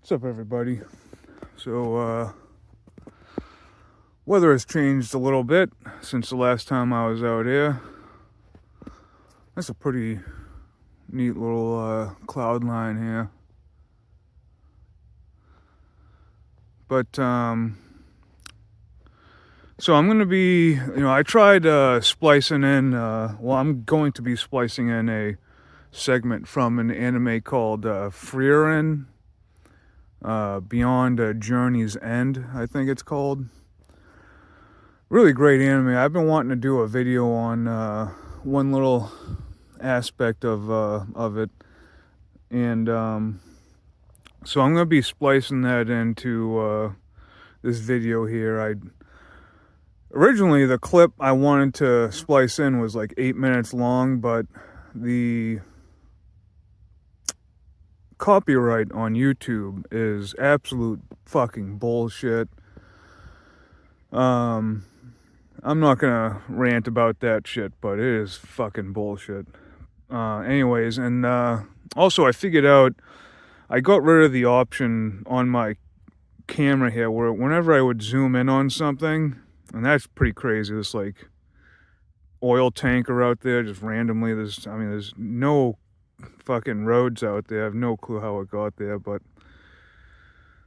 What's up, everybody? So, weather has changed a little bit since the last time I was out here. That's a pretty neat little cloud line here. But, so I'm going to be, I tried splicing in, I'm going to be splicing in a segment from an anime called Frieren. Beyond Journey's End, I think it's called. Really great anime. I've been wanting to do a video on one little aspect of it, and so I'm gonna be splicing that into this video here. Originally the clip I wanted to splice in was like 8 minutes long, but the copyright on YouTube is absolute fucking bullshit. I'm not gonna rant about that shit, but it is fucking bullshit. Anyways, and also I figured out I got rid of the option on my camera here where whenever I would zoom in on something, and that's pretty crazy, this like oil tanker out there just randomly, there's no fucking roads out there. I have no clue how it got there, but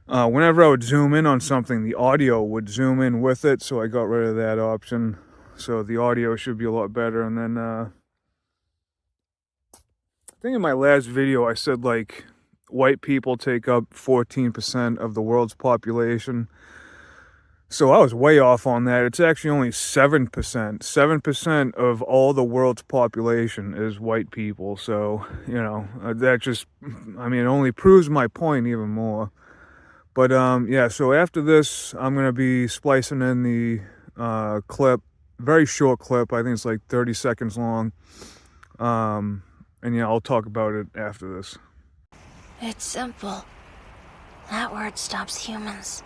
whenever I would zoom in on something, the audio would zoom in with it, so I got rid of that option. So the audio should be a lot better. And then I think in my last video I said like white people take up 14% of the world's population. So I was way off on that. It's actually only 7%. 7% of all the world's population is white people. So, that just, it only proves my point even more. But, yeah, so after this, I'm going to be splicing in the clip, very short clip. I think it's like 30 seconds long. And, yeah, I'll talk about it after this. It's simple. That word stops humans.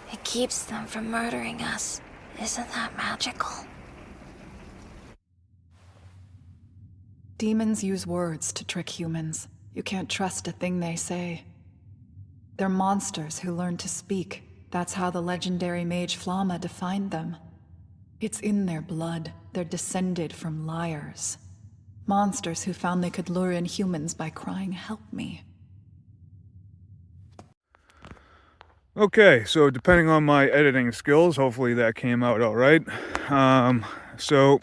It keeps them from murdering us. Isn't that magical? Demons use words to trick humans. You can't trust a thing they say. They're monsters who learn to speak. That's how the legendary mage Flama defined them. It's in their blood. They're descended from liars. Monsters who found they could lure in humans by crying, "Help me." Okay, so depending on my editing skills, hopefully that came out all right. So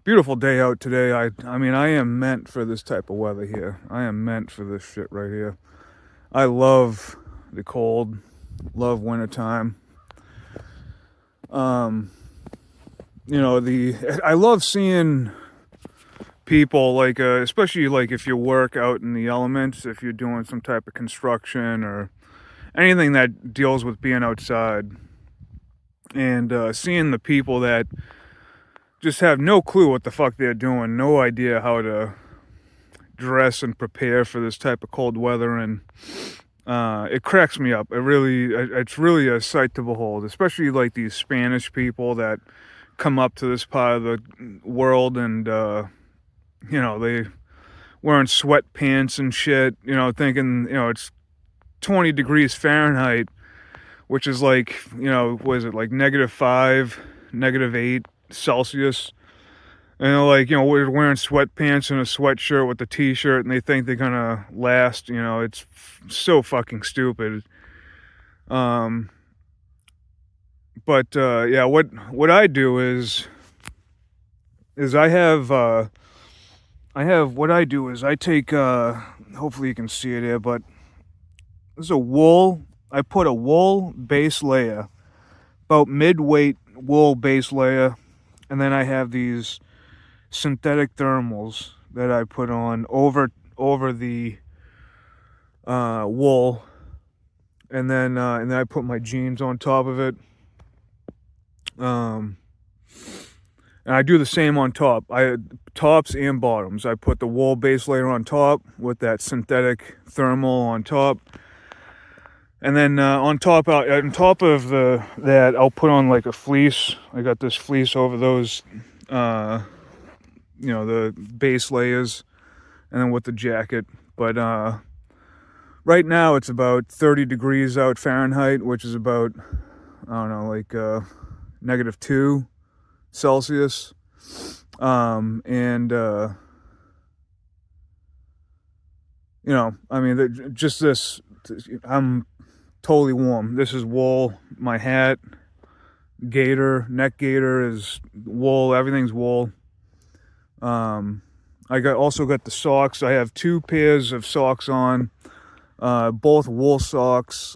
beautiful day out today. I am meant for this type of weather here. I am meant for this shit right here. I love the cold, love wintertime. I love seeing people like, especially like if you work out in the elements, if you're doing some type of construction or anything that deals with being outside, and seeing the people that just have no clue what the fuck they're doing, no idea how to dress and prepare for this type of cold weather, and it cracks me up. It's really a sight to behold, especially like these Spanish people that come up to this part of the world and they wearing sweatpants and shit, thinking it's 20 degrees Fahrenheit, which is like, what is it, like -5, -8 Celsius. And we're wearing sweatpants and a sweatshirt with a t-shirt, and they think they're gonna last. It's so fucking stupid. But yeah, what I do is I take, hopefully you can see it here, but this is a wool. I put a wool base layer, about mid-weight wool base layer, and then I have these synthetic thermals that I put on over the wool, and then I put my jeans on top of it. And I do the same on top. Tops and bottoms. I put the wool base layer on top with that synthetic thermal on top. And then on top of that, I'll put on like a fleece. I got this fleece over those, the base layers, and then with the jacket. But Right now it's about 30 degrees out Fahrenheit, which is about, I don't know, like -2 Celsius. And you know, I mean, just this, I'm totally warm. This is wool. My hat, neck gaiter is wool. Everything's wool. I also got the socks. I have 2 pairs of socks on, both wool socks.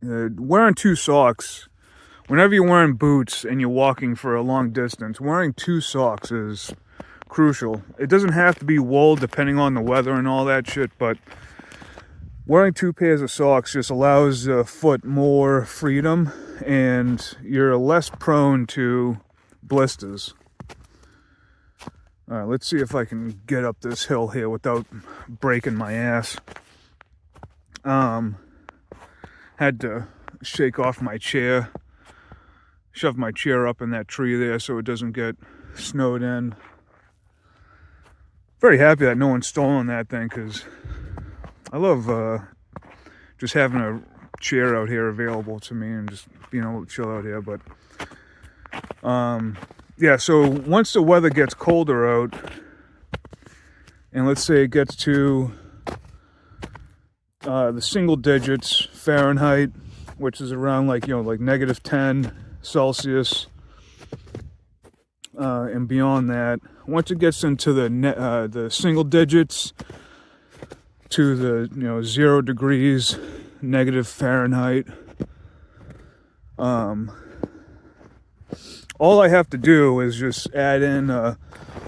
Wearing 2 socks, whenever you're wearing boots and you're walking for a long distance, wearing 2 socks is crucial. It doesn't have to be wool depending on the weather and all that shit, but wearing 2 pairs of socks just allows the foot more freedom and you're less prone to blisters. All right, let's see if I can get up this hill here without breaking my ass. Had to shake off my chair, shove my chair up in that tree there so it doesn't get snowed in. Very happy that no one's stolen that thing, because I love just having a chair out here available to me and just being able to chill out here. But yeah, so once the weather gets colder out, and let's say it gets to the single digits Fahrenheit, which is around like, you know, like -10 Celsius, and beyond that, once it gets into the single digits to the, you know, 0 degrees negative Fahrenheit, all I have to do is just add in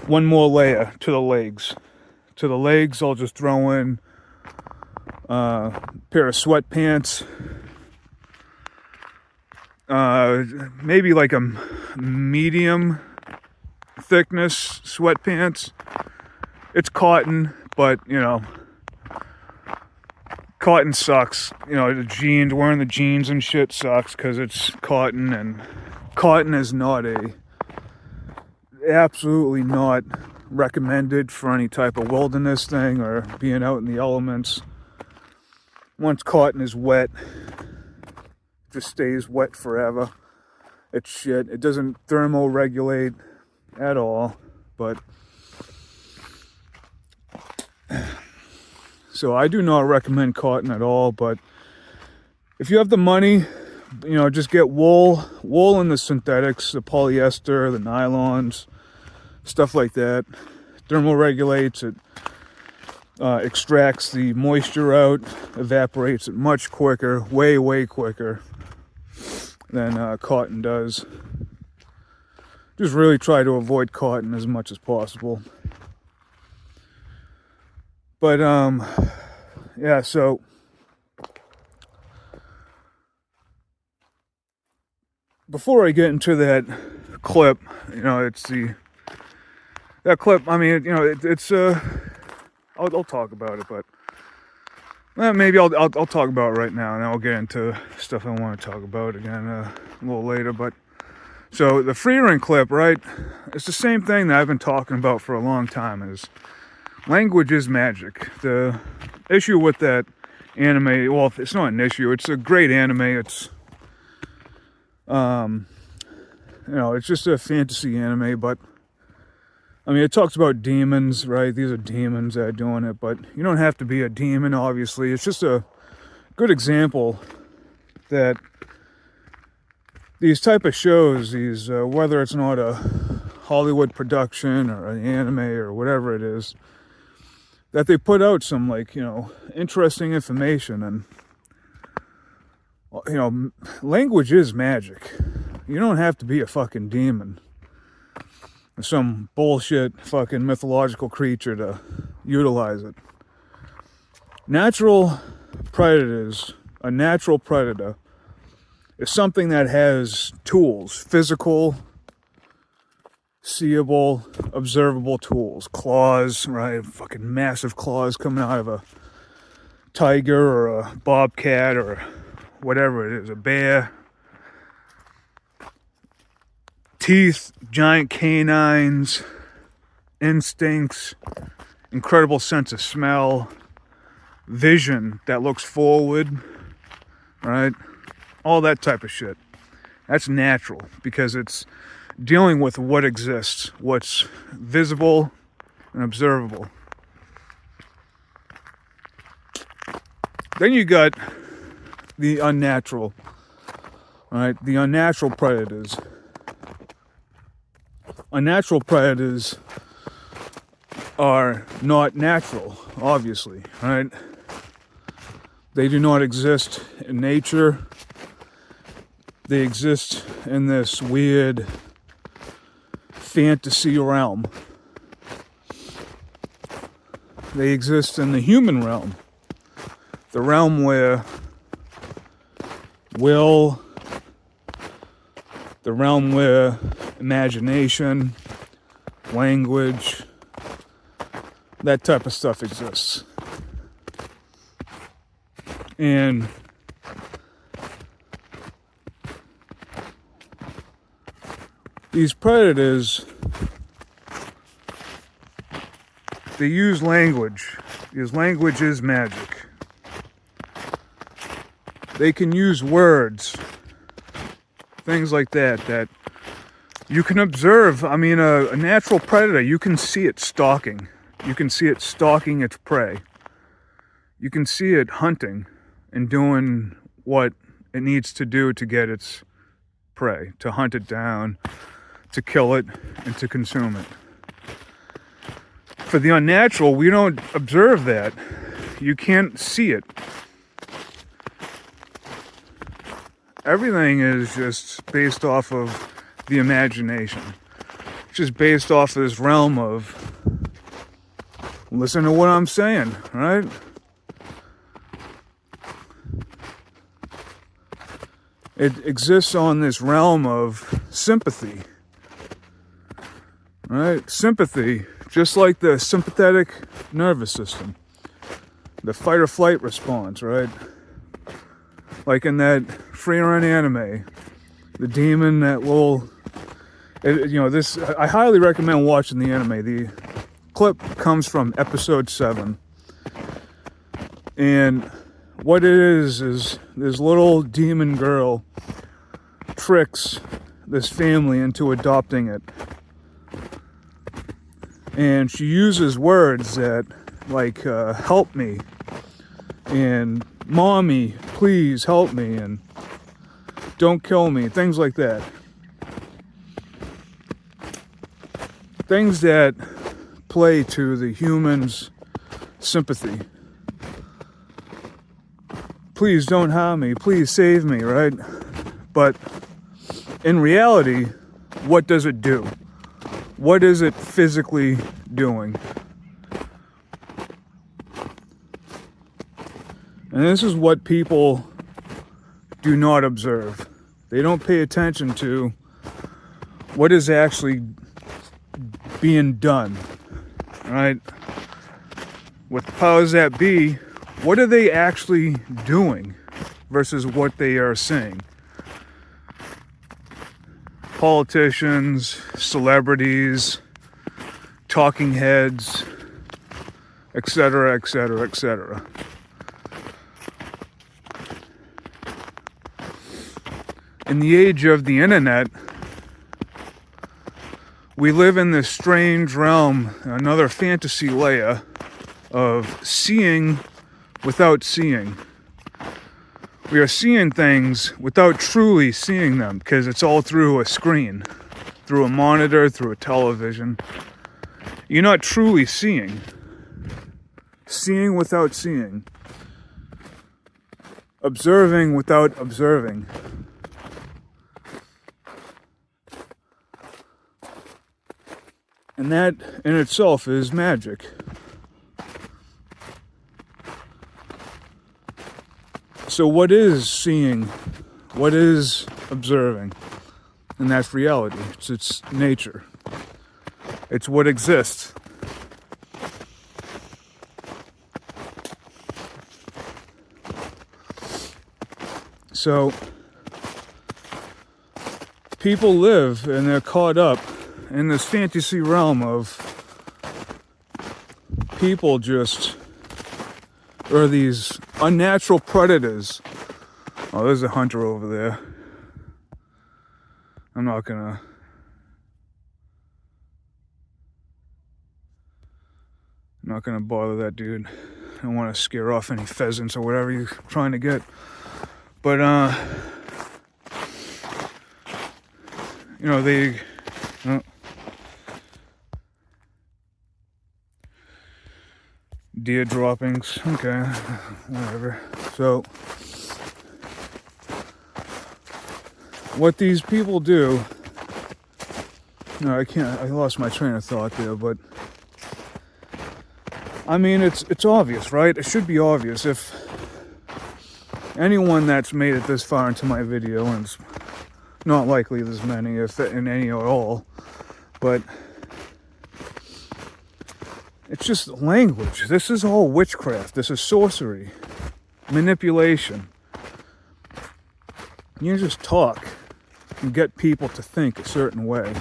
one more layer to the legs. To the legs, I'll just throw in a pair of sweatpants, maybe like a medium thickness sweatpants. It's cotton, but you know, cotton sucks. You know, the jeans, wearing the jeans and shit sucks because it's cotton, and cotton is absolutely not recommended for any type of wilderness thing or being out in the elements. Once cotton is wet, it just stays wet forever. It's shit. It doesn't thermoregulate at all. But so I do not recommend cotton at all. But if you have the money, you know, just get wool and the synthetics, the polyester, the nylons, stuff like that. Thermoregulates it. Extracts the moisture out, evaporates it much quicker, way quicker than cotton does. Just really try to avoid cotton as much as possible. But yeah, so before I get into that clip, you know, that clip, I mean, you know, it's I'll talk about it, but maybe I'll talk about it right now, and then I'll get into stuff I want to talk about again a little later. But so the Freering clip, right? It's the same thing that I've been talking about for a long time. Is language is magic. The issue with that anime, well, it's not an issue. It's a great anime. It's you know, it's just a fantasy anime, but I mean, it talks about demons, right? These are demons that are doing it, but you don't have to be a demon, obviously. It's just a good example that these type of shows, whether it's not a Hollywood production or an anime or whatever it is, that they put out some, like, you know, interesting information. And, you know, language is magic. You don't have to be a fucking demon, some bullshit fucking mythological creature to utilize it. Natural predators, a natural predator is something that has tools, physical, seeable, observable tools, claws, right? Fucking massive claws coming out of a tiger or a bobcat or whatever it is, a bear. Teeth, giant canines, instincts, incredible sense of smell, vision that looks forward, right? All that type of shit. That's natural because it's dealing with what exists, what's visible and observable. Then you got the unnatural, right? The unnatural predators. Unnatural predators are not natural, obviously, right? They do not exist in nature. They exist in this weird fantasy realm. They exist in the human realm. The realm where will, the realm where imagination, language, that type of stuff exists. And these predators, they use language, because language is magic. They can use words, things like that, that you can observe. I mean, a natural predator, you can see it stalking. You can see it stalking its prey. You can see it hunting and doing what it needs to do to get its prey, to hunt it down, to kill it, and to consume it. For the unnatural, we don't observe that. You can't see it. Everything is just based off of the imagination. It's just based off of this realm of, listen to what I'm saying, right? It exists on this realm of sympathy, right? Sympathy, just like the sympathetic nervous system, the fight or flight response, right? Like in that free-run anime, the demon that will, this, I highly recommend watching the anime. The clip comes from episode 7. And what it is this little demon girl tricks this family into adopting it. And she uses words that, like, help me, and mommy, please help me, and don't kill me, things like that. Things that play to the human's sympathy. Please don't harm me, please save me, right? But in reality, what does it do? What is it physically doing? And this is what people do not observe. They don't pay attention to what is actually being done, right? With the powers that be, what are they actually doing versus what they are saying? Politicians, celebrities, talking heads, etc., etc., etc. In the age of the internet, we live in this strange realm, another fantasy layer of seeing without seeing. We are seeing things without truly seeing them because it's all through a screen, through a monitor, through a television. You're not truly seeing. Seeing without seeing. Observing without observing. And that in itself is magic. So what is seeing? What is observing? And that's reality. It's nature. It's what exists. So people live and they're caught up in this fantasy realm of people or these unnatural predators. Oh, there's a hunter over there. I'm not gonna bother that dude. I don't want to scare off any pheasants or whatever you're trying to get. But they deer droppings. Okay, whatever. So what these people do, no, I lost my train of thought there, but I mean, it's obvious, right? It should be obvious. If anyone that's made it this far into my video, and it's not likely there's many, if in any at all, but it's just language. This is all witchcraft. This is sorcery, manipulation. You just talk and get people to think a certain way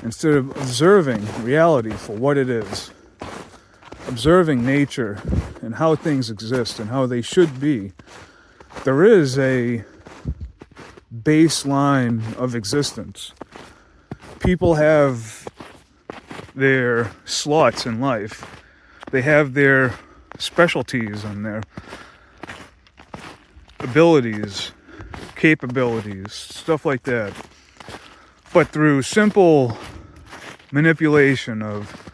instead of observing reality for what it is. Observing nature and how things exist and how they should be. There is a baseline of existence. People have their slots in life. They have their specialties and their abilities, capabilities, stuff like that. But through simple manipulation of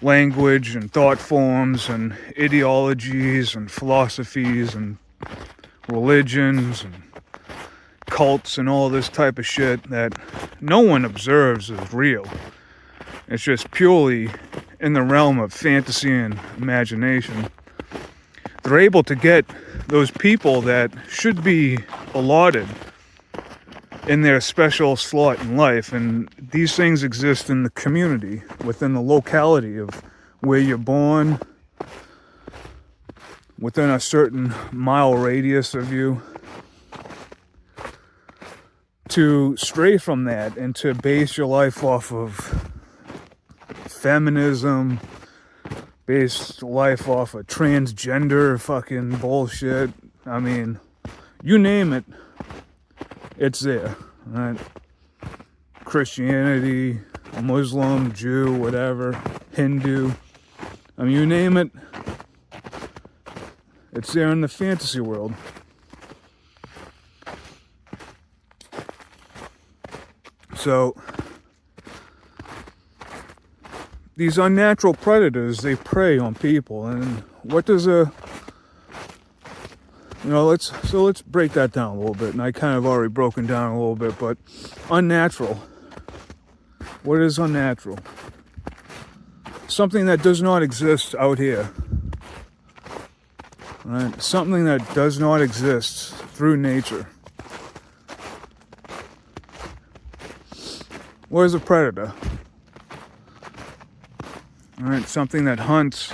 language and thought forms and ideologies and philosophies and religions and cults and all this type of shit that no one observes as real. It's just purely in the realm of fantasy and imagination. They're able to get those people that should be allotted in their special slot in life, and these things exist in the community, within the locality of where you're born, within a certain mile radius of you, to stray from that and to base your life off of feminism, base life off of transgender fucking bullshit. I mean, you name it, it's there, right? Christianity, Muslim, Jew, whatever, Hindu. I mean, you name it, it's there in the fantasy world. So, these unnatural predators, they prey on people. And what does let's break that down a little bit. And I kind of already broken down a little bit, but unnatural. What is unnatural? Something that does not exist out here. Right? Something that does not exist through nature. What is a predator? Alright, something that hunts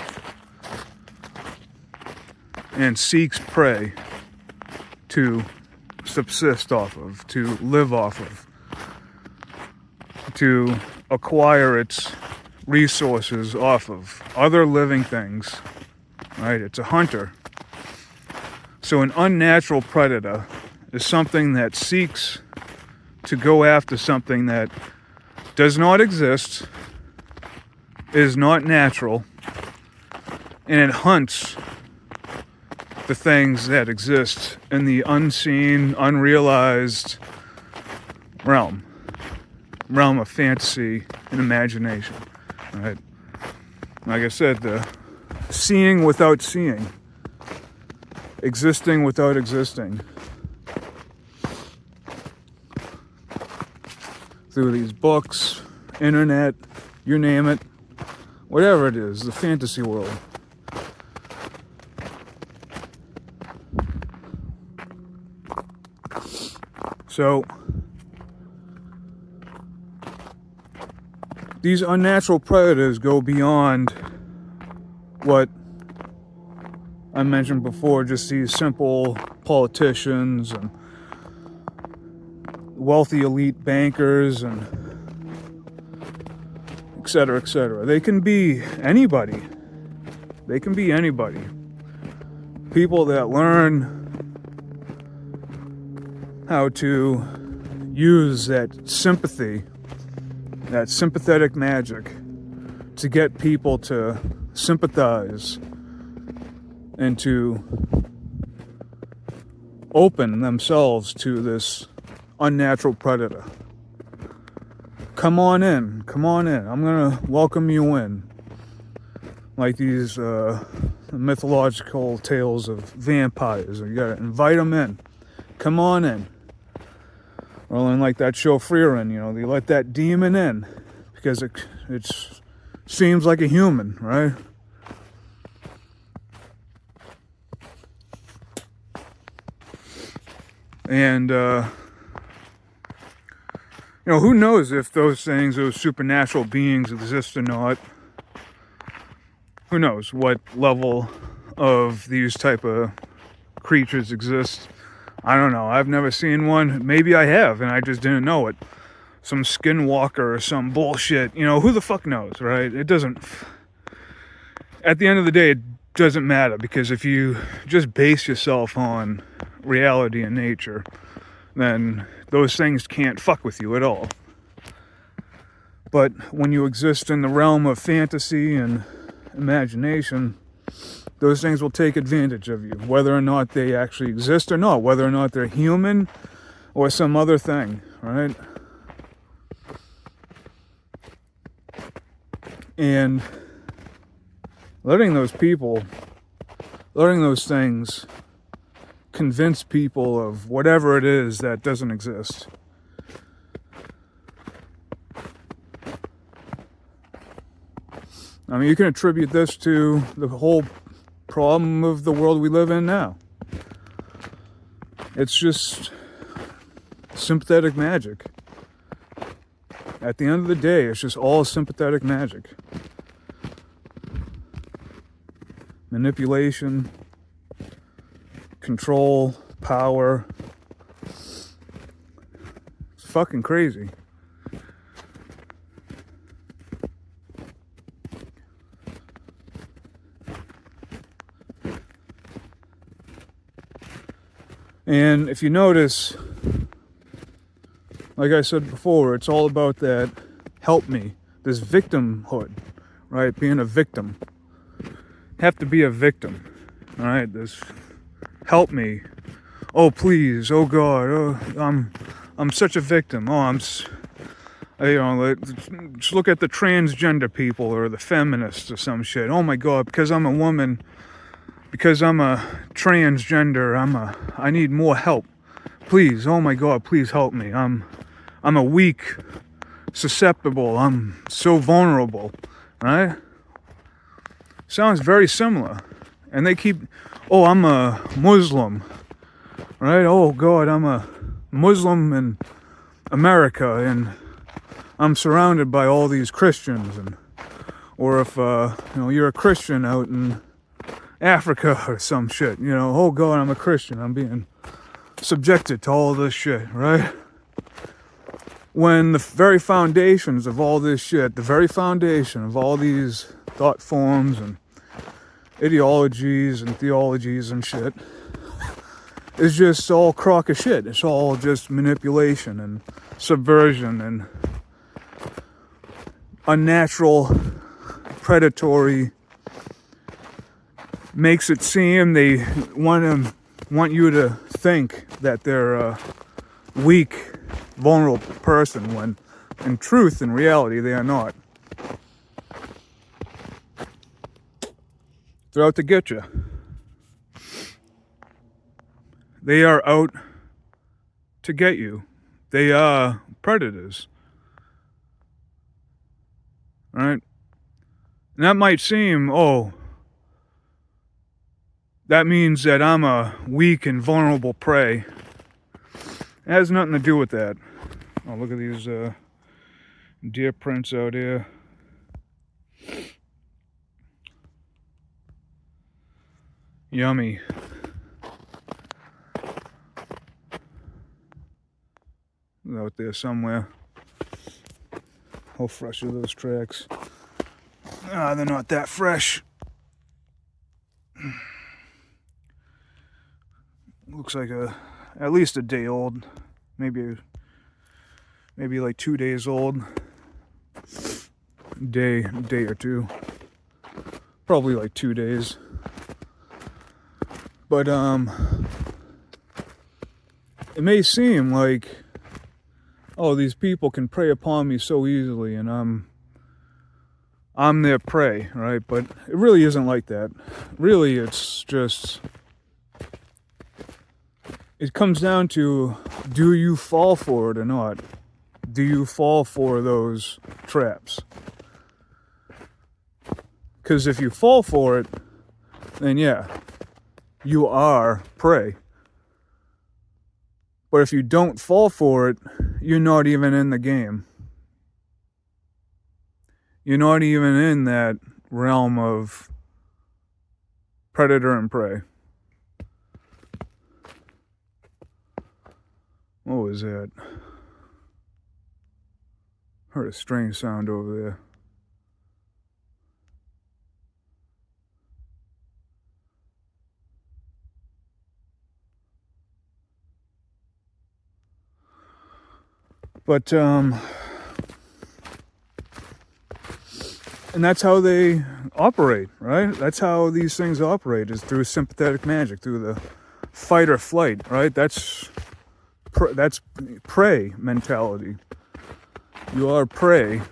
and seeks prey to subsist off of, to live off of, to acquire its resources off of other living things. Right? It's a hunter. So an unnatural predator is something that seeks to go after something that does not exist, is not natural, and it hunts the things that exist in the unseen, unrealized realm of fantasy and imagination, right? Like I said, the seeing without seeing, existing without existing, through these books, internet, you name it, whatever it is, the fantasy world. So, these unnatural predators go beyond what I mentioned before, just these simple politicians and wealthy elite bankers and etc., etc. They can be anybody. They can be anybody. People that learn how to use that sympathy, that sympathetic magic, to get people to sympathize and to open themselves to this unnatural predator. Come on in, come on in. I'm gonna welcome you in. Like these mythological tales of vampires. You gotta invite them in. Come on in. Well, and like that show Freerin, you know, they let that demon in because it seems like a human, right? And you know, who knows if those things, those supernatural beings exist or not. Who knows what level of these type of creatures exist. I don't know. I've never seen one. Maybe I have, and I just didn't know it. Some skinwalker or some bullshit. You know, who the fuck knows, right? It doesn't... At the end of the day, it doesn't matter, because if you just base yourself on reality and nature, then those things can't fuck with you at all. But when you exist in the realm of fantasy and imagination, those things will take advantage of you, whether or not they actually exist or not, whether or not they're human or some other thing, right? And letting those things convince people of whatever it is that doesn't exist. I mean, you can attribute this to the whole problem of the world we live in now. It's just sympathetic magic. At the end of the day, it's just all sympathetic magic. Manipulation, control, power. It's fucking crazy. And if you notice, like I said before, it's all about that help me, this victimhood, right? Being a victim. Have to be a victim, all right? This help me. Oh, please. Oh, God. Oh, I'm such a victim. Oh, you know, just look at the transgender people or the feminists or some shit. Oh my God, because I'm a woman, because I'm a transgender, I need more help. Please, oh my God, please help me. I'm a weak, susceptible, I'm so vulnerable, right? Sounds very similar. And they keep, oh, I'm a Muslim, right? Oh God, I'm a Muslim in America and I'm surrounded by all these Christians. And or if, you know, you're a Christian out in Africa or some shit, you know, oh God, I'm a Christian, I'm being subjected to all this shit, right? When the very foundations of all this shit, the very foundation of all these thought forms and ideologies and theologies and shit is just all crock of shit. It's all just manipulation and subversion and unnatural, predatory. Makes it seem they want you to think that they're a weak, vulnerable person when in truth, in reality, they are not. They're out to get you. They are out to get you. They are predators. Right? And that might seem, oh, that means that I'm a weak and vulnerable prey. It has nothing to do with that. Oh, look at these deer prints out here. Yummy. Out there somewhere. How fresh are those tracks? Ah, they're not that fresh. Looks like at least a day old. Maybe like 2 days old. Day or two. Probably like 2 days. But it may seem like, oh, these people can prey upon me so easily, and I'm their prey, right? But it really isn't like that. Really, it's just, it comes down to, do you fall for it or not? Do you fall for those traps? Because if you fall for it, then yeah, you are prey. But if you don't fall for it, you're not even in the game. You're not even in that realm of predator and prey. What was that? Heard a strange sound over there. But, and that's how they operate, right? That's how these things operate, is through sympathetic magic, through the fight or flight, right? That's prey mentality. You are prey.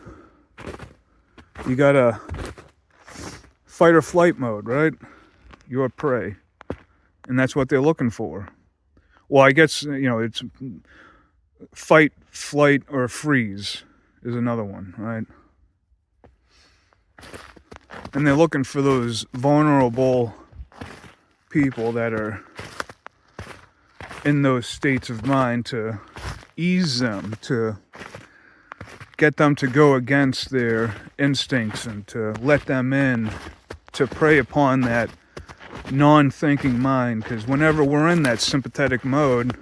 You got a fight or flight mode, right? You are prey. And that's what they're looking for. Well, I guess, it's fight, flight, or freeze is another one, right? And they're looking for those vulnerable people that are in those states of mind, to ease them, to get them to go against their instincts, and to let them in, to prey upon that non-thinking mind. Because whenever we're in that sympathetic mode,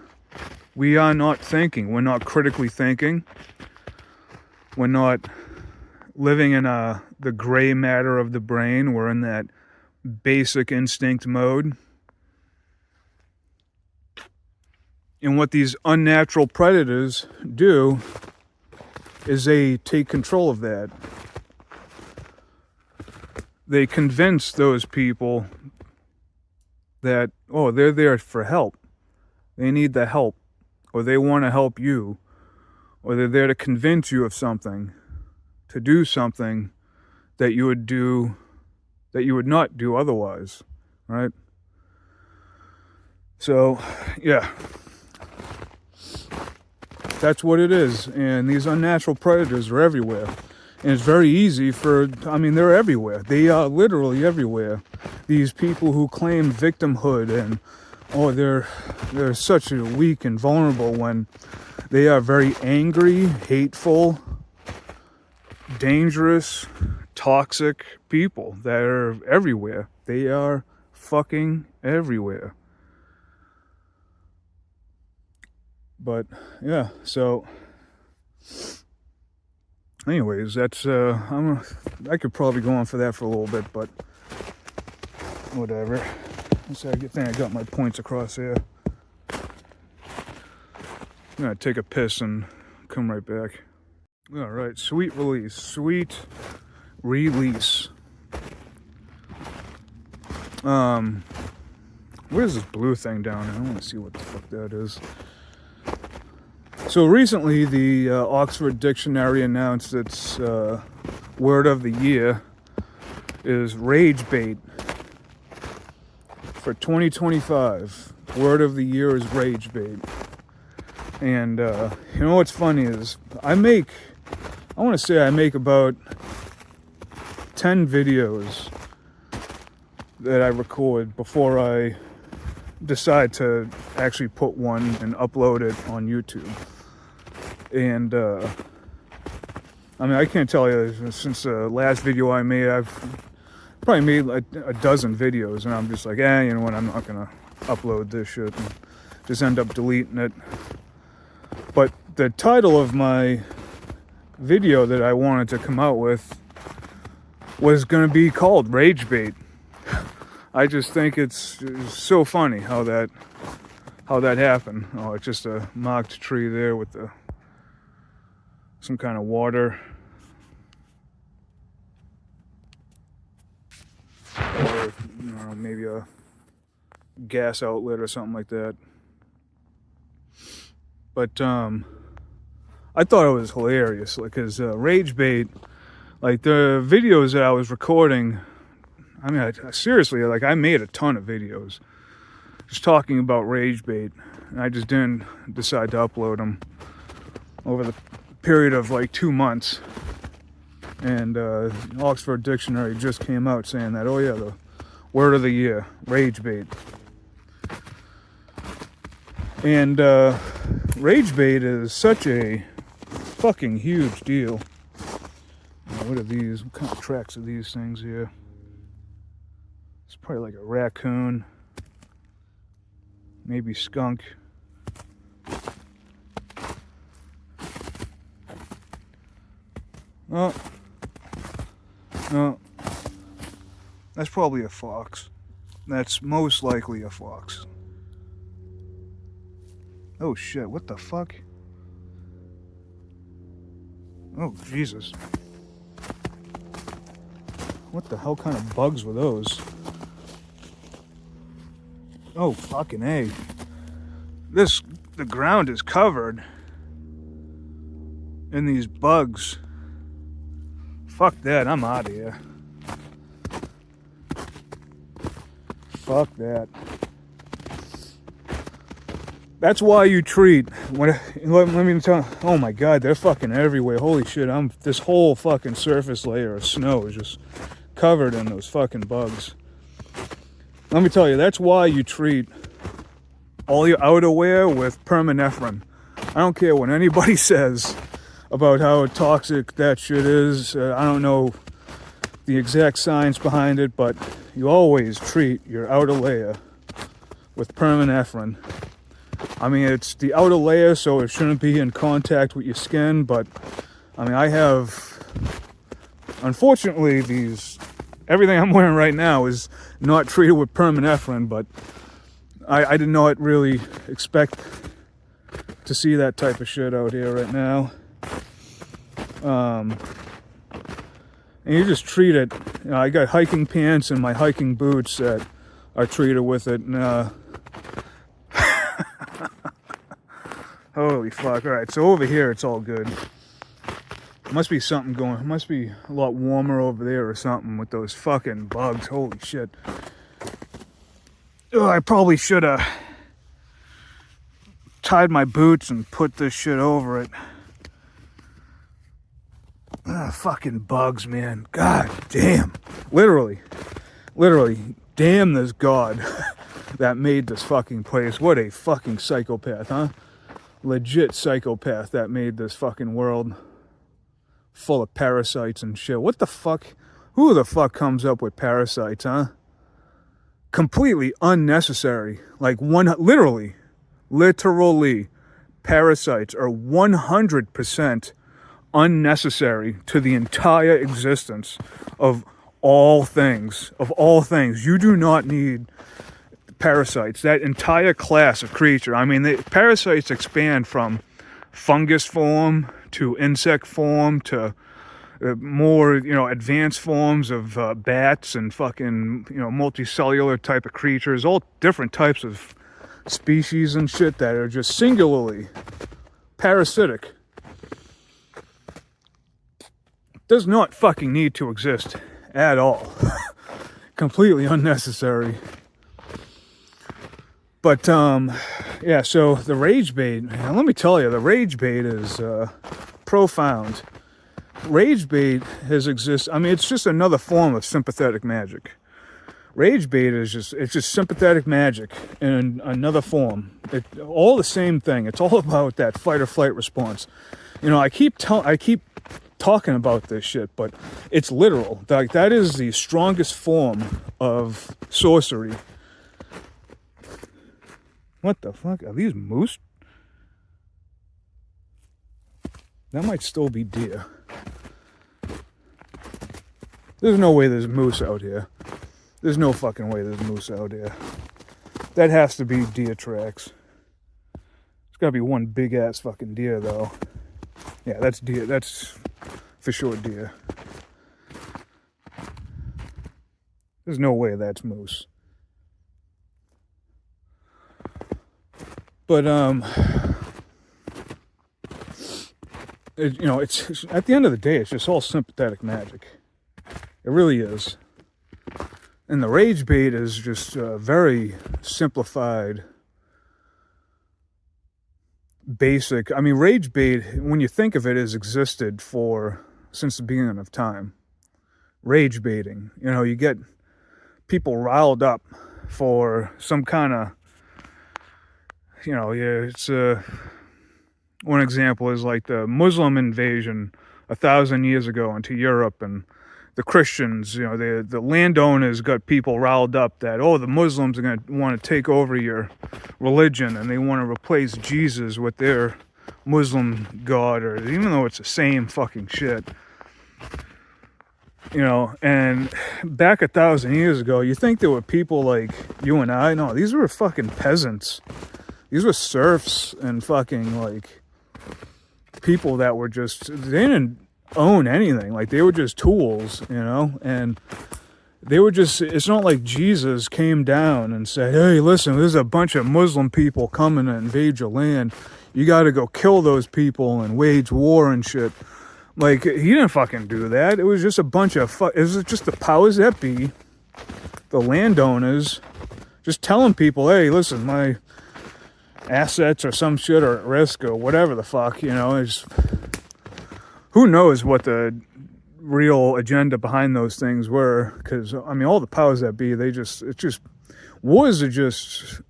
we are not thinking. We're not critically thinking. We're not living in the gray matter of the brain. We're in that basic instinct mode. And what these unnatural predators do is they take control of that. They convince those people that, oh, they're there for help. They need the help. Or they want to help you. Or they're there to convince you of something. To do something that you would do, that you would not do otherwise. Right? So, yeah. That's what it is. And these unnatural predators are everywhere. And it's very easy they're everywhere. They are literally everywhere. These people who claim victimhood and, oh, they're such a weak and vulnerable, when they are very angry, hateful, dangerous, toxic people that are everywhere. They are fucking everywhere. But yeah, so anyways, that's I could probably go on for that for a little bit, but whatever. So I think I got my points across here. I'm gonna take a piss and come right back. All right, sweet release. Where's this blue thing down here? I want to see what the fuck that is. So recently, the Oxford Dictionary announced its word of the year is rage bait. For 2025, word of the year is rage bait. And you know what's funny is I make about 10 videos that I record before I decide to actually put one and upload it on YouTube. And I can't tell you, since the last video I made, I've probably made like a dozen videos, and I'm just like, you know what, I'm not gonna upload this shit, and just end up deleting it. But the title of my video that I wanted to come out with was going to be called Rage Bait. I just think it's so funny how that happened. Oh, it's just a marked tree there with some kind of water. Or maybe a gas outlet or something like that. But I thought it was hilarious because Rage Bait, like the videos that I was recording, I mean, seriously, like I made a ton of videos just talking about Rage Bait, and I just didn't decide to upload them over the period of like 2 months. And Oxford Dictionary just came out saying that, oh yeah, the word of the year, Rage Bait. And Rage Bait is such a fucking huge deal. What are these? What kind of tracks are these things here? It's probably like a raccoon, maybe skunk. Oh, no, that's probably a fox. That's most likely a fox. Oh shit, what the fuck? Oh, Jesus. What the hell kind of bugs were those? Oh, fucking A. The ground is covered in these bugs. Fuck that, I'm out of here. Fuck that. That's why you treat, let me tell you, oh my god, they're fucking everywhere. Holy shit, this whole fucking surface layer of snow is just covered in those fucking bugs. Let me tell you, that's why you treat all your outerwear with permanephrine. I don't care what anybody says about how toxic that shit is. I don't know the exact science behind it, but you always treat your outer layer with permanephrine. I mean, it's the outer layer, so it shouldn't be in contact with your skin, but I mean, I have, unfortunately, everything I'm wearing right now is not treated with permanephrine, but I did not really expect to see that type of shit out here right now. And you just treat it, I got hiking pants and my hiking boots that are treated with it, and holy fuck. Alright, so over here it's all good. Must be something going. It must be a lot warmer over there or something with those fucking bugs. Holy shit. Oh, I probably should have tied my boots and put this shit over it. Fucking bugs, man. God damn. Literally, damn this God that made this fucking place. What a fucking psychopath, huh? Legit psychopath that made this fucking world full of parasites and shit. What the fuck? Who the fuck comes up with parasites, huh? Completely unnecessary. Like literally, parasites are 100% unnecessary to the entire existence of all things. Of all things. You do not need parasites. That entire class of creature. I mean, the parasites expand from fungus form to insect form to more, advanced forms of bats and fucking, multicellular type of creatures, all different types of species and shit that are just singularly parasitic. Does not fucking need to exist at all. Completely unnecessary. But, yeah, so the Rage Bait, man, let me tell you, the Rage Bait is profound. Rage Bait has existed, I mean, it's just another form of sympathetic magic. Rage Bait is just sympathetic magic in another form. All the same thing. It's all about that fight or flight response. I keep talking about this shit, but it's literal. Like, that is the strongest form of sorcery. What the fuck? Are these moose? That might still be deer. There's no way there's moose out here. There's no fucking way there's moose out here. That has to be deer tracks. It's gotta be one big ass fucking deer though. Yeah, that's deer. That's for sure deer. There's no way that's moose. But it's at the end of the day, it's just all sympathetic magic. It really is. And the rage bait is just very simplified, basic. I mean, rage bait, when you think of it, has existed since the beginning of time. Rage baiting. You get people riled up for some kind of, it's one example is like the Muslim invasion 1,000 years ago into Europe, and the Christians, the landowners got people riled up that, the Muslims are going to want to take over your religion and they want to replace Jesus with their Muslim god, or even though it's the same fucking shit. And back 1,000 years ago, you think there were people like you and I? No, these were fucking peasants. These were serfs and fucking like people that were they didn't own anything. Like, they were just tools, and they were it's not like Jesus came down and said, hey, listen, there's a bunch of Muslim people coming to invade your land. You got to go kill those people and wage war and shit. Like, he didn't fucking do that. It was just a bunch of it was just the powers that be, the landowners, just telling people, hey, listen, my assets or some shit are at risk or whatever the fuck, who knows what the real agenda behind those things were, because I mean, all the powers that be, wars are just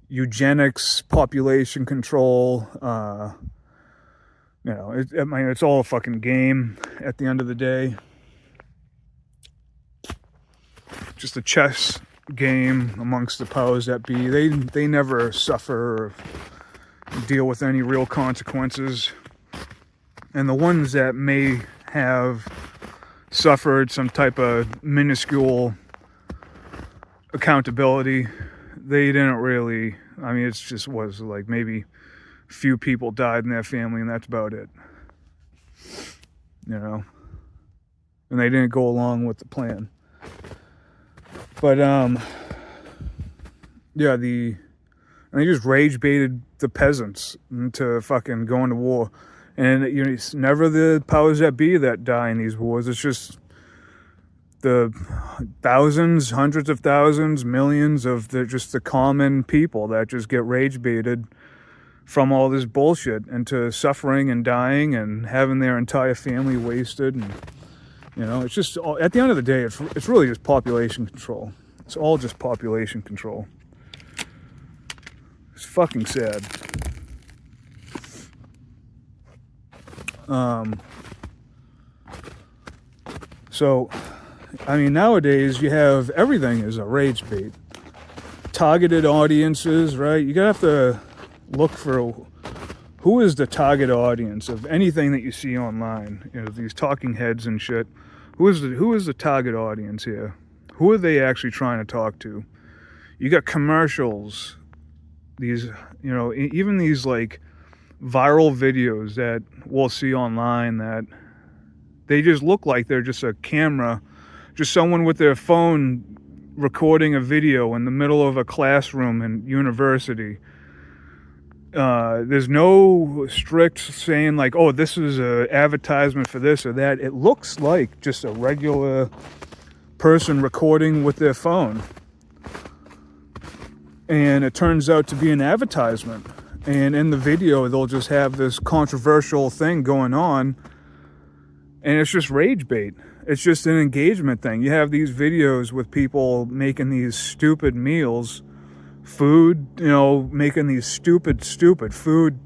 eugenics, population control, it's all a fucking game at the end of the day. Just a chess game amongst the powers that be. They never suffer or deal with any real consequences. And the ones that may have suffered some type of minuscule accountability, they didn't really, I mean, it just was like maybe a few people died in their family and that's about it. And they didn't go along with the plan. But and they just rage baited the peasants into fucking going to war. And it's never the powers that be that die in these wars. It's just the thousands, hundreds of thousands, millions of the common people that just get rage baited from all this bullshit into suffering and dying and having their entire family wasted. And it's just, at the end of the day, it's really just population control. It's all just population control. It's fucking sad. So, I mean, nowadays you have everything is a rage bait. Targeted audiences, right? You gotta have to look for who is the target audience of anything that you see online. These talking heads and shit. Who is the target audience here? Who are they actually trying to talk to? You got commercials. These, even these like viral videos that we'll see online that they just look like they're just a camera, just someone with their phone recording a video in the middle of a classroom in university. There's no strict saying like, oh, this is an advertisement for this or that. It looks like just a regular person recording with their phone. And it turns out to be an advertisement. And in the video, they'll just have this controversial thing going on. And it's just rage bait. It's just an engagement thing. You have these videos with people making these stupid meals, food, making these stupid food,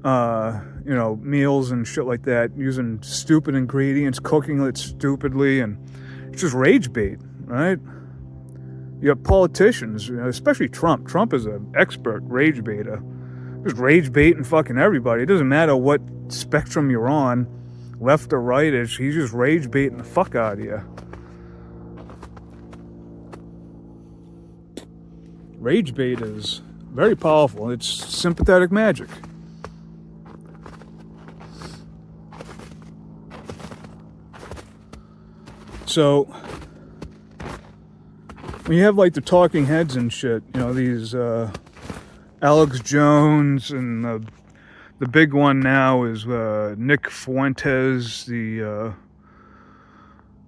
meals and shit like that, using stupid ingredients, cooking it stupidly, and it's just rage bait, right? You have politicians, especially Trump. Trump is an expert rage baiter. just rage baiting fucking everybody. It doesn't matter what spectrum you're on, left or right. He's just rage baiting the fuck out of you. Rage bait is very powerful. It's sympathetic magic. So when you have like the talking heads and shit, you know, these Alex Jones, and the big one now is Nick Fuentes, the you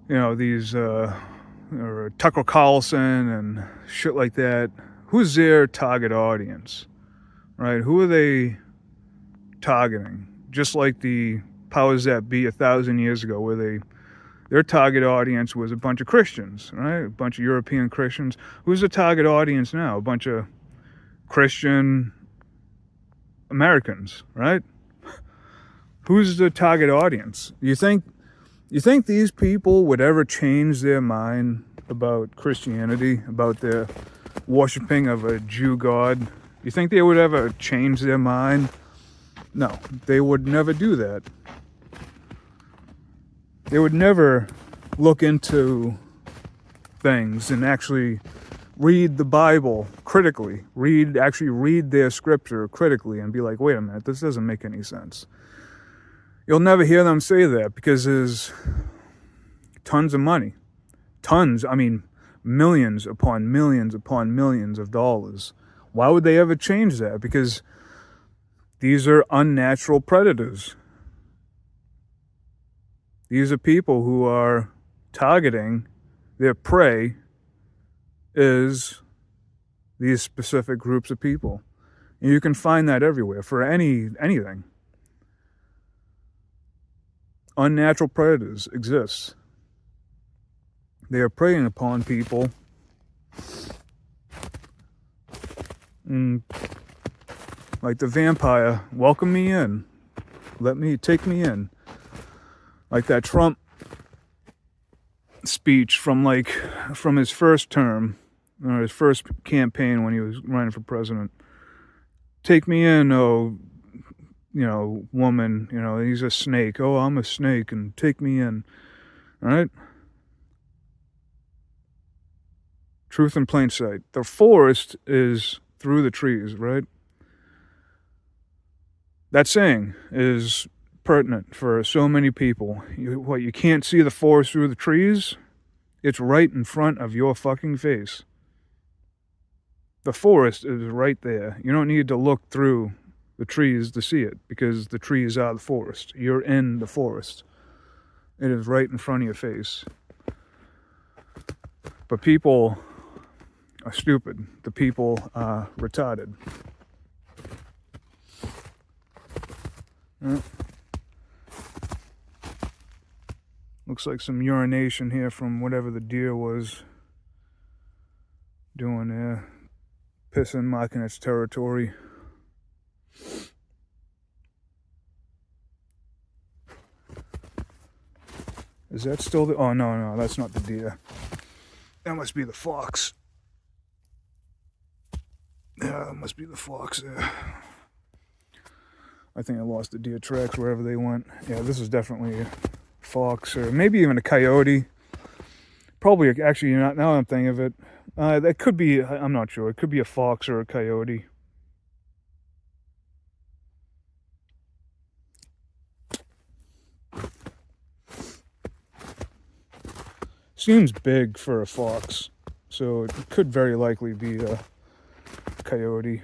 know, these or Tucker Carlson and shit like that. Who's their target audience, right? Who are they targeting? Just like the powers that be 1,000 years ago, where their target audience was a bunch of Christians, right? A bunch of European Christians. Who's the target audience now? A bunch of Christian Americans, right? Who's the target audience? You think these people would ever change their mind about Christianity, about their worshipping of a Jew god? You think they would ever change their mind? No, they would never do that. They would never look into things and actually read the Bible critically, actually read their scripture critically and be like, wait a minute, this doesn't make any sense. You'll never hear them say that because there's tons of money. Tons, I mean, millions upon millions upon millions of dollars. Why would they ever change that? Because these are unnatural predators. These are people who are targeting their prey is these specific groups of people. And you can find that everywhere for anything. Unnatural predators exist. They are preying upon people. And like the vampire, welcome me in. Take me in. Like that Trump speech from his first term, or his first campaign when he was running for president. Take me in, oh, you know, woman, you know, he's a snake. Oh, I'm a snake, and take me in. All right? Truth in plain sight. The forest is through the trees, right? That saying is pertinent for so many people. You can't see the forest through the trees? It's right in front of your fucking face. The forest is right there. You don't need to look through the trees to see it, because the trees are the forest. You're in the forest. It is right in front of your face. But people are stupid. The people are retarded. Yeah. Looks like some urination here from whatever the deer was doing there. Pissing, marking its territory. Is that still the... Oh, no, that's not the deer. That must be the fox. Yeah, that must be the fox there. I think I lost the deer tracks wherever they went. Yeah, this is definitely a fox, or maybe even a coyote. Probably, actually, now I'm thinking of it. That could be, I'm not sure. It could be a fox or a coyote. Seems big for a fox, so it could very likely be a coyote.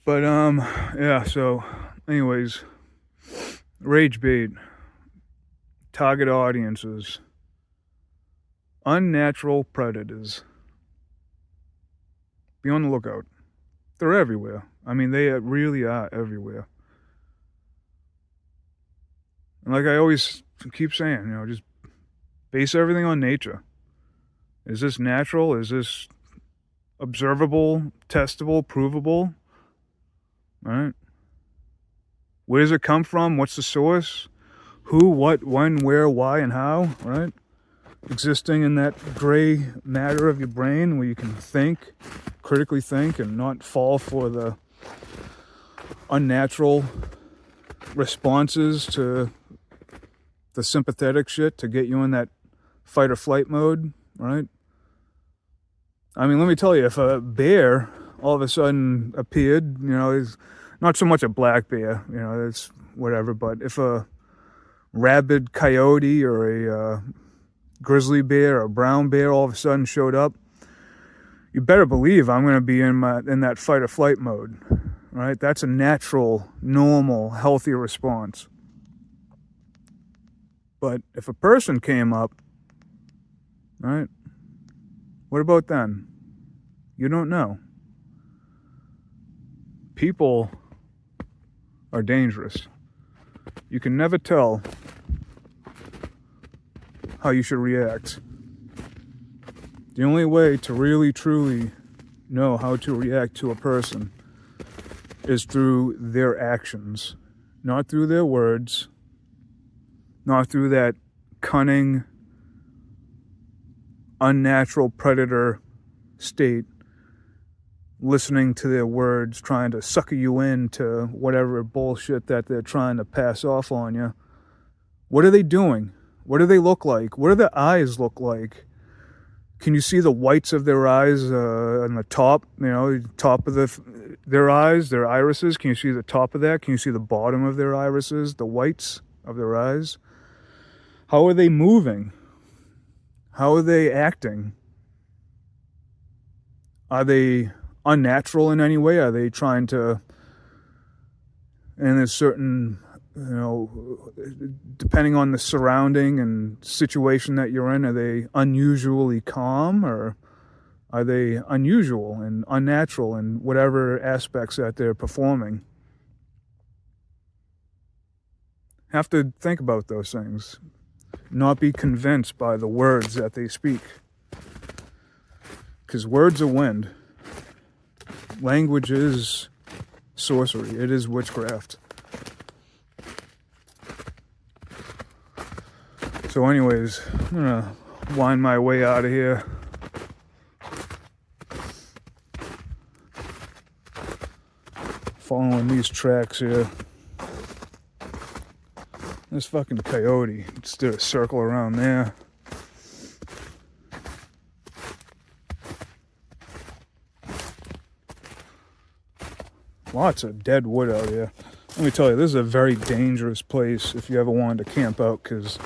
But yeah, so anyways, rage bait, target audiences, unnatural predators. Be on the lookout. They're everywhere. I mean, they really are everywhere. And like I always keep saying, you know, just base everything on nature. Is this natural? Is this observable, testable, provable? All right. Where does it come from? What's the source? Who, what, when, where, why, and how? Right? existing in that gray matter of your brain where you can think, critically think, and not fall for the unnatural responses to the sympathetic shit to get you in that fight or flight mode, right? I mean, let me tell you, if a bear all of a sudden appeared, it's not so much a black bear, it's whatever, but if a rabid coyote or a grizzly bear or a brown bear all of a sudden showed up, you better believe I'm going to be in that fight or flight mode, right? That's a natural, normal, healthy response. But if a person came up, right, what about then? You don't know. People are dangerous. You can never tell how you should react. The only way to really, truly know how to react to a person is through their actions, not through their words, not through that cunning, unnatural predator state, listening to their words, trying to sucker you into whatever bullshit that they're trying to pass off on you. What are they doing? What do they look like? What do their eyes look like? Can you see the whites of their eyes on the top? Top of their eyes, their irises. Can you see the top of that? Can you see the bottom of their irises, the whites of their eyes? How are they moving? How are they acting? Are they unnatural in any way? Are they trying to, in a certain, depending on the surrounding and situation that you're in, are they unusually calm, or are they unusual and unnatural in whatever aspects that they're performing? Have to think about those things. Not be convinced by the words that they speak. Because words are wind. Language is sorcery. It is witchcraft. So anyways, I'm gonna wind my way out of here. Following these tracks here. This fucking coyote just did a circle around there. Lots of dead wood out here. Let me tell you, this is a very dangerous place if you ever wanted to camp out, because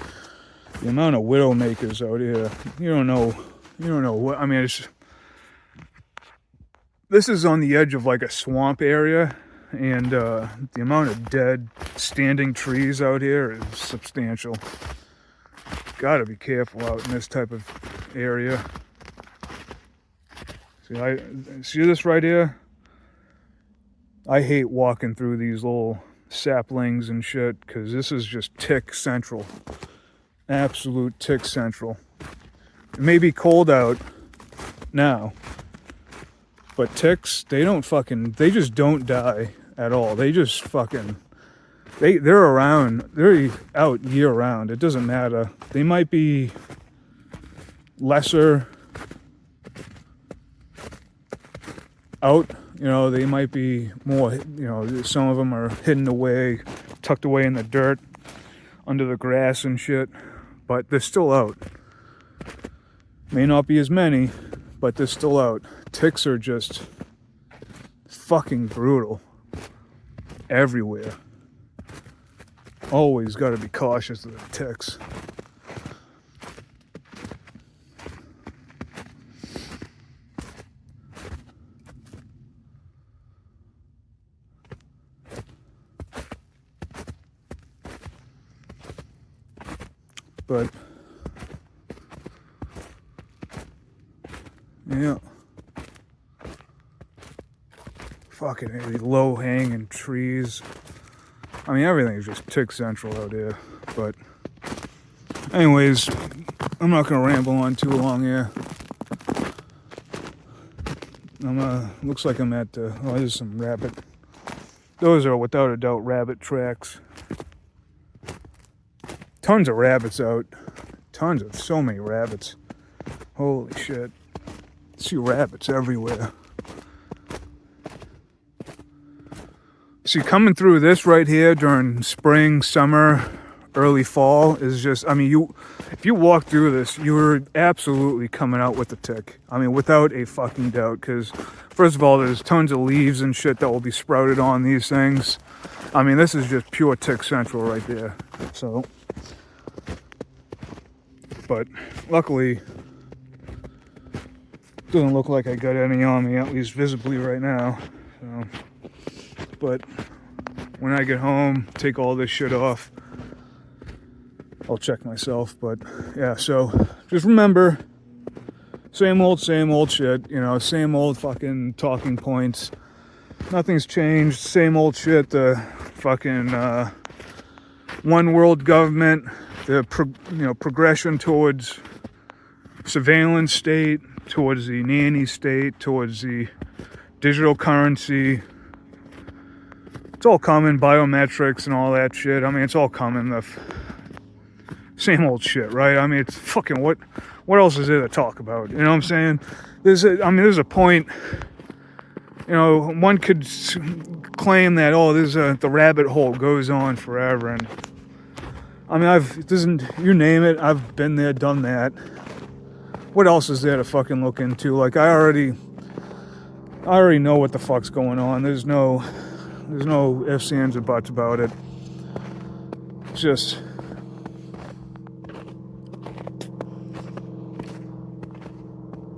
the amount of widow makers out here, you don't know what, I mean, this is on the edge of like a swamp area, and the amount of dead standing trees out here is substantial. Gotta be careful out in this type of area. See this right here? I hate walking through these little saplings and shit, because this is just tick central. Absolute tick central. It may be cold out now, but ticks, they just don't die at all. They just fucking, they're around, they're out year round. It doesn't matter. They might be lesser out, they might be more, some of them are hidden away, tucked away in the dirt, under the grass and shit, but they're still out. May not be as many, but they're still out. Ticks are just fucking brutal everywhere. Always got to be cautious of the ticks. But yeah, fucking low hanging trees. I mean, everything's just tick central out here. But anyways, I'm not gonna ramble on too long here. Looks like I'm at there's some rabbit. Those are without a doubt rabbit tracks. Tons of rabbits out. tons of, so many rabbits. Holy shit. See rabbits everywhere. See, coming through this right here during spring, summer, early fall is just, I mean, if you walk through this, you're absolutely coming out with a tick. I mean, without a fucking doubt, because first of all, there's tons of leaves and shit that will be sprouted on these things. I mean, this is just pure tick central right there. So, but luckily, doesn't look like I got any on me, at least visibly right now. So, but when I get home, take all this shit off, I'll check myself. But yeah, so just remember, same old shit, you know, same old fucking talking points. Nothing's changed, same old shit. The fucking one world government, the progression towards surveillance state, towards the nanny state, towards the digital currency. It's all coming, biometrics and all that shit. I mean, it's all coming. The same old shit, right? I mean, it's fucking what else is there to talk about? You know what I'm saying? There's a point. You know, one could claim that, oh, the rabbit hole goes on forever, and I mean, you name it, I've been there, done that. What else is there to fucking look into? Like, I already know what the fuck's going on. There's no ifs, ands, or buts about it. It's just,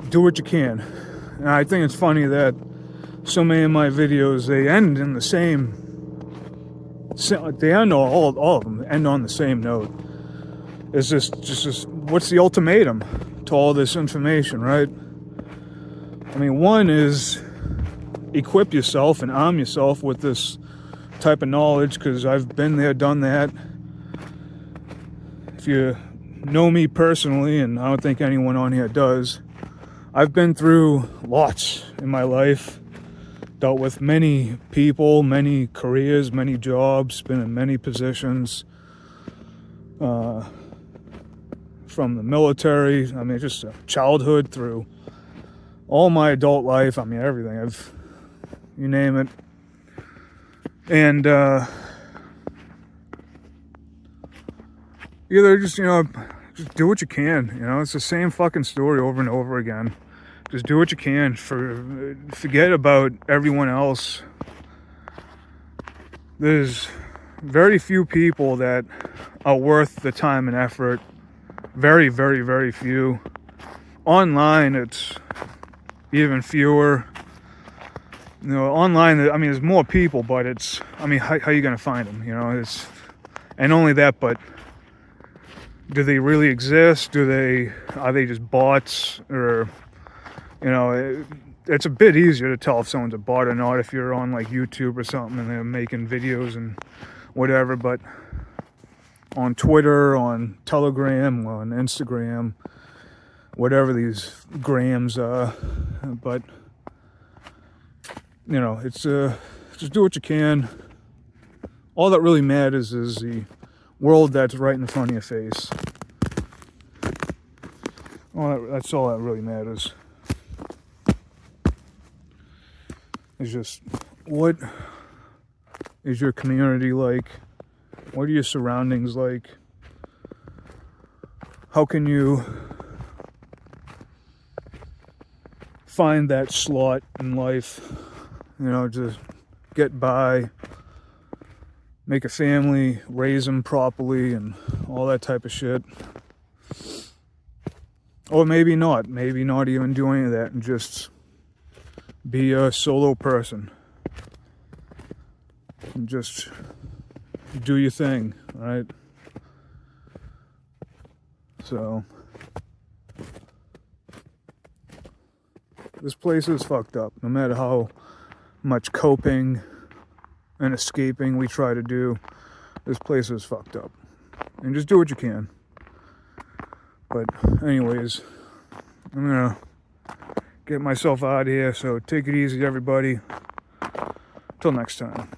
do what you can. And I think it's funny that so many of my videos, they end in the same, they end all of them end on the same note. It's just what's the ultimatum to all this information, right? I mean, one is equip yourself and arm yourself with this type of knowledge, because I've been there, done that. If you know me personally, and I don't think anyone on here does, I've been through lots in my life, dealt with many people, many careers, many jobs, been in many positions, from the military, I mean, just childhood through all my adult life, I mean, everything, you name it. And either just do what you can, it's the same fucking story over and over again. Just do what you can, forget about everyone else. There's very few people that are worth the time and effort. Very, very, very few. Online, it's even fewer. Online, I mean, there's more people, but it's, I mean, how are you going to find them? And only that, but do they really exist? Are they just bots? Or, it's a bit easier to tell if someone's a bot or not if you're on like YouTube or something and they're making videos and whatever, but on Twitter, on Telegram, on Instagram, whatever these grams are, but it's just do what you can. All that really matters is the world that's right in front of your face. That's all that really matters. It's just, what is your community like? What are your surroundings like? How can you find that slot in life, to get by, make a family, raise them properly, and all that type of shit. Or maybe not even do any of that and just be a solo person and just do your thing, right? So this place is fucked up. No matter how much coping and escaping we try to do, this place is fucked up. And just do what you can. But anyways, I'm gonna get myself out of here, so take it easy, everybody. Till next time.